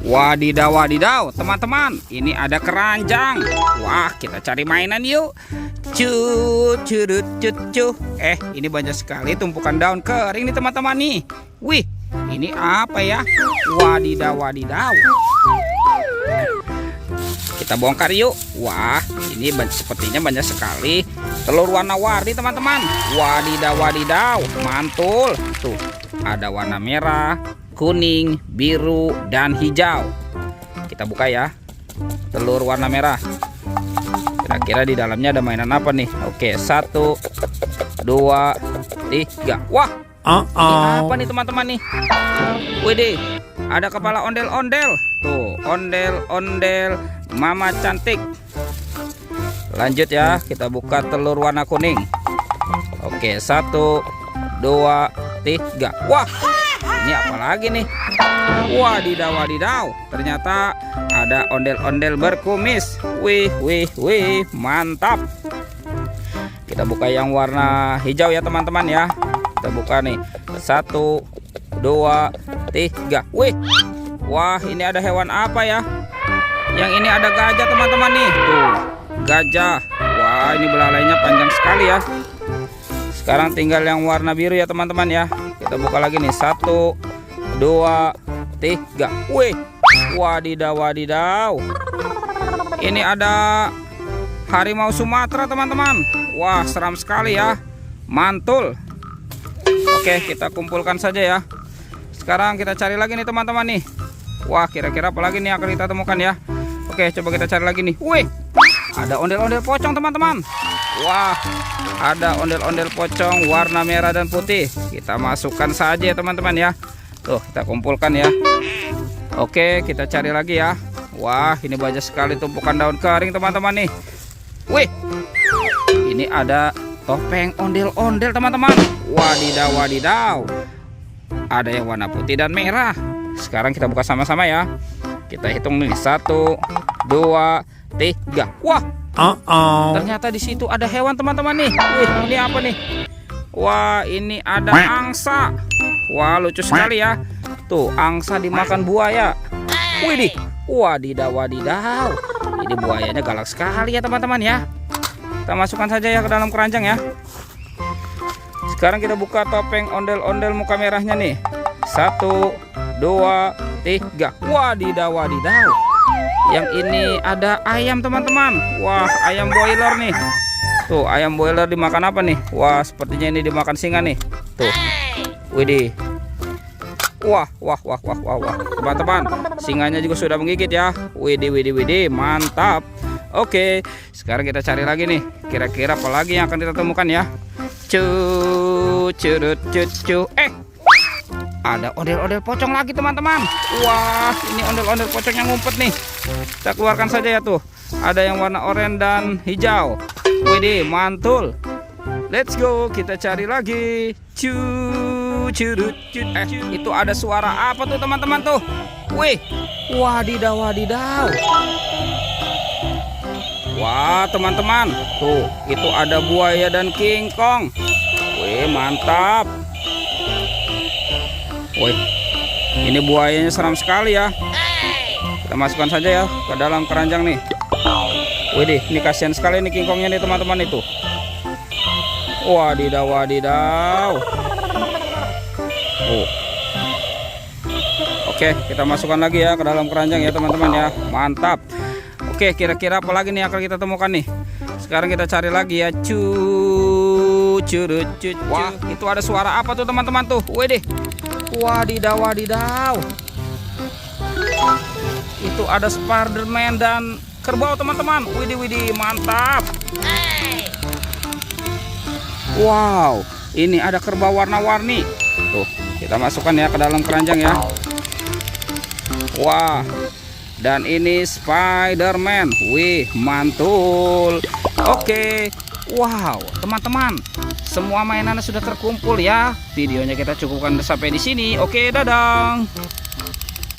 Wadidaw, wadidaw, teman-teman, ini ada keranjang. Wah, kita cari mainan yuk. Curut, cucu. Ini banyak sekali tumpukan daun kering nih teman-teman nih. Wih, ini apa ya? Wadidaw, wadidaw. Kita bongkar yuk. Wah, ini sepertinya banyak sekali telur warna-warni teman-teman. Wadidaw, wadidaw, mantul. Tuh, ada warna merah, kuning, biru, dan hijau. Kita buka ya. Telur warna merah. Kira-kira di dalamnya ada mainan apa nih? Oke, 1, 2, 3. Wah, ini apa nih teman-teman nih? Widih, ada kepala ondel-ondel. Tuh, ondel-ondel mama cantik. Lanjut ya, kita buka telur warna kuning. Oke, 1, 2, 3. Wah, ini apa lagi nih? Wadidaw, wadidaw, ternyata ada ondel-ondel berkumis. Wih, wih, wih, mantap. Kita buka yang warna hijau ya teman-teman ya. Kita buka nih, 1, 2, 3. Wih, wah, ini ada hewan apa ya? Yang ini ada gajah teman-teman nih. Tuh, gajah. Wah, ini belalainya panjang sekali ya. Sekarang tinggal yang warna biru ya teman-teman ya. Kita buka lagi nih, 1, 2, 3. Wih, wadidaw, wadidaw. Ini ada harimau Sumatera teman-teman. Wah, seram sekali ya. Mantul. Oke, kita kumpulkan saja ya. Sekarang kita cari lagi nih teman-teman nih. Wah, kira-kira apa lagi nih yang akan kita temukan ya. Oke, coba kita cari lagi nih. Wih, ada ondel-ondel pocong teman-teman. Wah, ada ondel-ondel pocong warna merah dan putih. Kita masukkan saja teman-teman ya. Tuh, kita kumpulkan ya. Oke, kita cari lagi ya. Wah, ini banyak sekali tumpukan daun kering teman-teman nih. Wih, ini ada topeng ondel-ondel teman-teman. Wadidaw, wadidaw. Ada yang warna putih dan merah. Sekarang kita buka sama-sama ya. Kita hitung nih, 1, 2, 3. Wah, ternyata di situ ada hewan teman-teman nih. Wih, ini apa nih? Wah, ini ada angsa. Wah, lucu sekali ya. Tuh, angsa dimakan buaya. Widih, wadidaw, wadidaw. Ini buayanya galak sekali ya teman-teman ya. Kita masukkan saja ya ke dalam keranjang ya. Sekarang kita buka topeng ondel-ondel muka merahnya nih. 1, 2, 3. Wadidaw, wadidaw. Yang ini ada ayam teman-teman. Wah, ayam boiler nih. Tuh, ayam boiler dimakan apa nih? Wah, sepertinya ini dimakan singa nih. Tuh, widih. Wah, wah, wah, wah, wah, wah. Teman-teman, singanya juga sudah menggigit ya. Widih, widih, widih, mantap. Oke, sekarang kita cari lagi nih. Kira-kira apa lagi yang akan kita temukan ya? Curut, cucu. Ada ondel-ondel pocong lagi teman-teman. Wah, ini ondel-ondel pocong yang ngumpet nih. Kita keluarkan saja ya tuh. Ada yang warna oranye dan hijau. Widih, mantul. Let's go, kita cari lagi. Curut. Itu ada suara apa tuh teman-teman tuh? Wih, wadidaw, wadidaw. Wah, teman-teman, tuh itu ada buaya dan kingkong. Wih, mantap. Wih, ini buayanya seram sekali ya. Kita masukkan saja ya ke dalam keranjang nih. Widih, ini kasihan sekali nih kingkongnya nih teman-teman itu. Wadidaw, wadidaw. Oke, kita masukkan lagi ya ke dalam keranjang ya teman-teman ya. Mantap. Oke, kira-kira apa lagi nih yang akan kita temukan nih? Sekarang kita cari lagi ya. Curut. Wah, itu ada suara apa tuh teman-teman tuh? Widih. Wadidaw, wadidaw. Itu ada Spiderman dan kerbau teman-teman. Widih, widih, mantap. Wow, ini ada kerbau warna-warni. Tuh, kita masukkan ya ke dalam keranjang ya. Wah, dan ini Spiderman. Wih, mantul. Oke. Wow, teman-teman, semua mainannya sudah terkumpul ya. Videonya kita cukupkan sampai di sini. Oke, dadah.